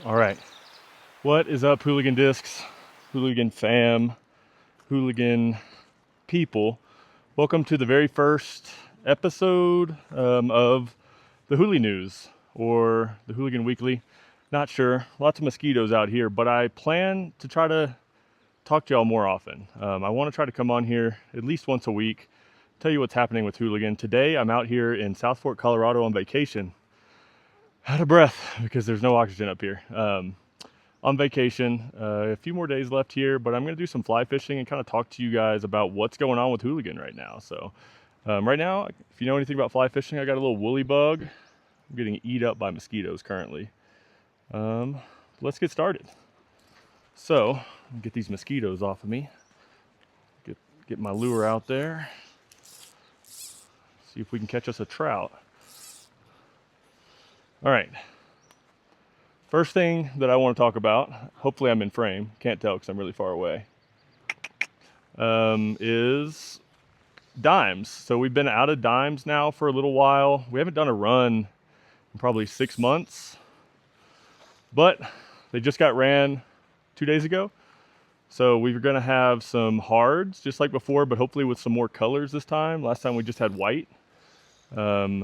All right. What is up, Hooligan Discs, Hooligan fam, Hooligan people? Welcome to the very first episode of the HooliNews or the Hooligan Weekly. Not sure. Lots of mosquitoes out here, but I plan to try to talk to y'all more often. I want to try to come on here at least once a week, tell you what's happening with Hooligan. Today, I'm out here in South Fork, Colorado on vacation. Out of breath because there's no oxygen up here. On vacation. A few more days left here, but I'm going to do some fly fishing and kind of talk to you guys about what's going on with Hooligan right now. So, right now, if you know anything about fly fishing, I got a little woolly bug. I'm getting eat up by mosquitoes currently. Let's get started. So, get these mosquitoes off of me. Get my lure out there. See if we can catch us a trout. All right. First thing that I want to talk about, hopefully I'm in frame, can't tell because I'm really far away, is dimes. So we've been out of dimes now for a little while. We haven't done a run in probably 6 months, but they just got ran 2 days ago. So we're going to have some hards just like before, but hopefully with some more colors this time. Last time we just had white.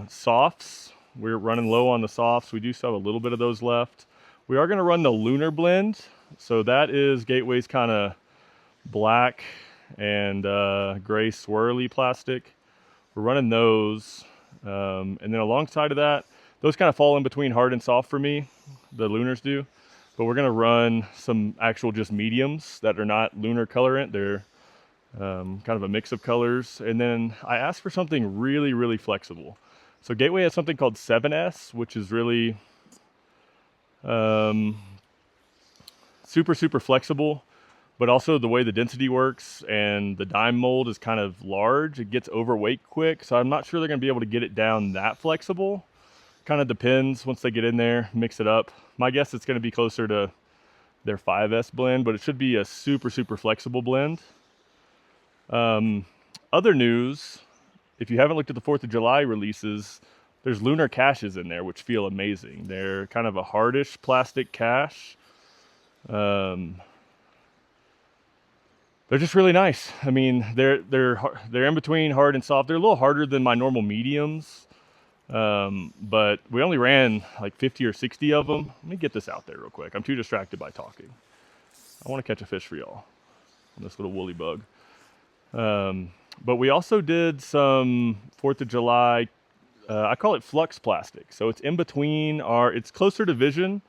Softs, we're running low on the softs. We do still have a little bit of those left. We are going to run the lunar blend. So that is Gateway's kind of black and gray swirly plastic. We're running those. And then alongside of that, those kind of fall in between hard and soft for me. The lunars do. But we're going to run some actual just mediums that are not lunar colorant. They're kind of a mix of colors. And then I asked for something really, really flexible. So Gateway has something called 7S, which is really super flexible, but also the way the density works and the dime mold is kind of large. It gets overweight quick, so I'm not sure they're going to be able to get it down that flexible. Kind of depends once they get in there, mix it up. My guess it's going to be closer to their 5S blend, but it should be a super flexible blend. Other news, if you haven't looked at the 4th of July releases, there's lunar caches in there, which feel amazing. They're kind of a hardish plastic cache. They're just really nice. I mean, they're in between hard and soft. They're a little harder than my normal mediums, but we only ran like 50 or 60 of them. Let me get this out there real quick. I'm too distracted by talking. I want to catch a fish for y'all on this little woolly bug. But we also did some 4th of July, I call it flux plastic. So it's in between it's closer to Vision,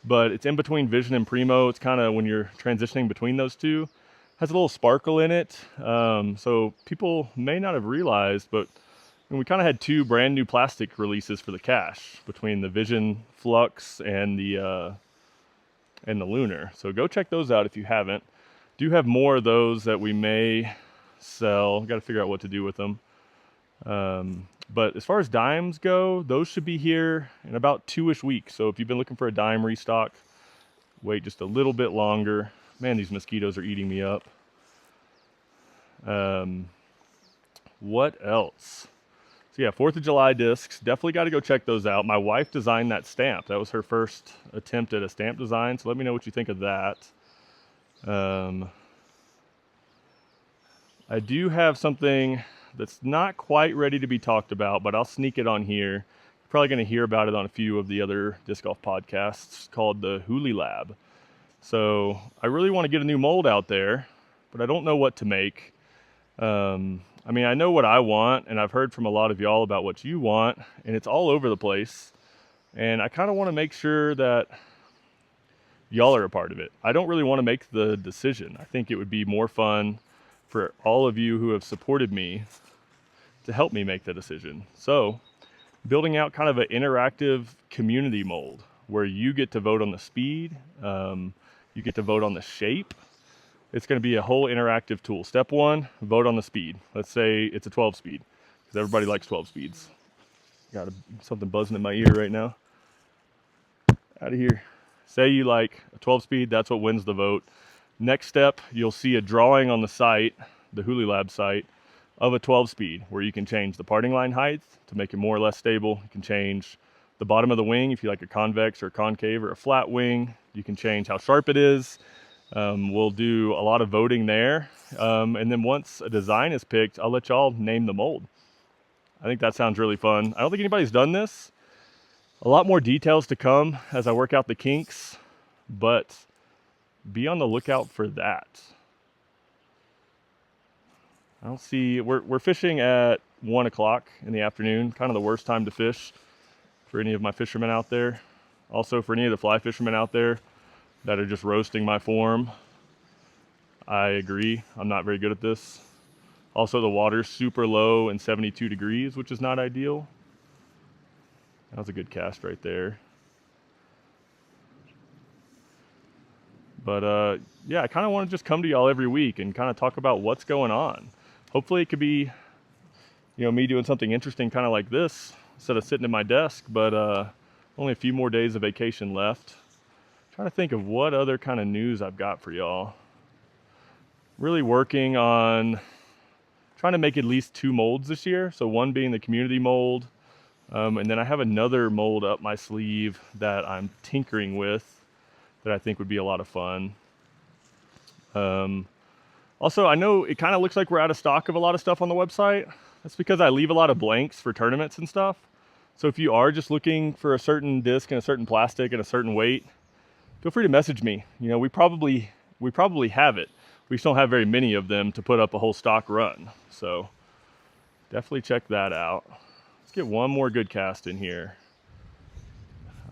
but it's in between Vision and Primo. It's kind of when you're transitioning between those two. Has a little sparkle in it. So people may not have realized, but we kind of had 2 brand new plastic releases for the cache between the Vision Flux and the Lunar. So go check those out if you haven't. Do have more of those that we may sell. Got to figure out what to do with them. But as far as dimes go, those should be here in about 2-ish weeks. So if you've been looking for a dime restock, wait just a little bit longer. Man, these mosquitoes are eating me up. What else? So yeah, 4th of July discs. Definitely got to go check those out. My wife designed that stamp. That was her first attempt at a stamp design. So let me know what you think of that. I do have something that's not quite ready to be talked about, but I'll sneak it on here. You're probably going to hear about it on a few of the other disc golf podcasts, called the Hooli Lab. So I really want to get a new mold out there, but I don't know what to make. I mean, I know what I want, and I've heard from a lot of y'all about what you want, and it's all over the place. And I kind of want to make sure that y'all are a part of it. I don't really want to make the decision. I think it would be more fun for all of you who have supported me to help me make the decision. So, building out kind of an interactive community mold where you get to vote on the speed, you get to vote on the shape. It's going to be a whole interactive tool. Step 1, vote on the speed. Let's say it's a 12 speed, because everybody likes 12 speeds. Got something buzzing in my ear right now. Out of here. Say you like a 12 speed, that's what wins the vote. Next step, you'll see a drawing on the site, the Hooli Lab site, of a 12 speed where you can change the parting line height to make it more or less stable. You can change the bottom of the wing, if you like a convex or a concave or a flat wing, you can change how sharp it is. We'll do a lot of voting there. And then once a design is picked, I'll let y'all name the mold. I think that sounds really fun. I don't think anybody's done this. A lot more details to come as I work out the kinks, but be on the lookout for that. I don't see, we're fishing at 1 o'clock in the afternoon, kind of the worst time to fish for any of my fishermen out there. Also for any of the fly fishermen out there that are just roasting my form, I agree, I'm not very good at this. Also the water's super low and 72 degrees, which is not ideal. That was a good cast right there. But yeah, I kind of want to just come to y'all every week and kind of talk about what's going on. Hopefully it could be, me doing something interesting kind of like this instead of sitting at my desk, but only a few more days of vacation left. Trying to think of what other kind of news I've got for y'all. Really working on trying to make at least 2 molds this year. So one being the community mold. And then I have another mold up my sleeve that I'm tinkering with that I think would be a lot of fun. Also, I know it kind of looks like we're out of stock of a lot of stuff on the website. That's because I leave a lot of blanks for tournaments and stuff. So if you are just looking for a certain disc and a certain plastic and a certain weight, feel free to message me. We probably have it. We just don't have very many of them to put up a whole stock run. So definitely check that out. Let's get one more good cast in here.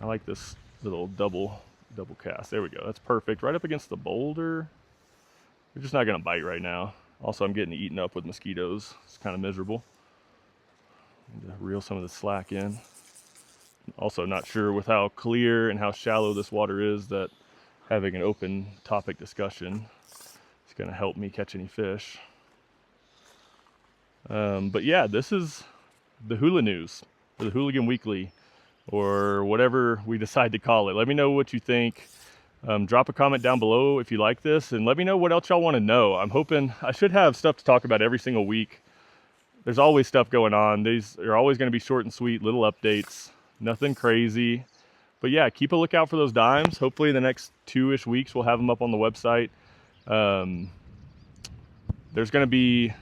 I like this little double cast. There we go. That's perfect. Right up against the boulder. They're just not gonna bite right now. Also, I'm getting eaten up with mosquitoes. It's kind of miserable. Need to reel some of the slack in. Also, not sure with how clear and how shallow this water is that having an open topic discussion is gonna help me catch any fish. But yeah, this is the HooliNews, or the Hooligan Weekly, or whatever we decide to call it. Let me know what you think. Drop a comment down below if you like this, and let me know what else y'all want to know. I'm hoping I should have stuff to talk about every single week. There's always stuff going on. These are always going to be short and sweet, little updates, nothing crazy. But yeah, keep a lookout for those dimes. Hopefully the next 2-ish weeks we'll have them up on the website. There's going to be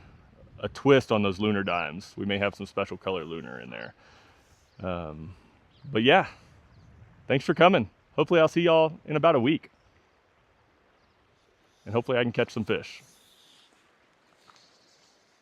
a twist on those lunar dimes. We may have some special color lunar in there. But yeah, thanks for coming. Hopefully I'll see y'all in about a week. And hopefully I can catch some fish.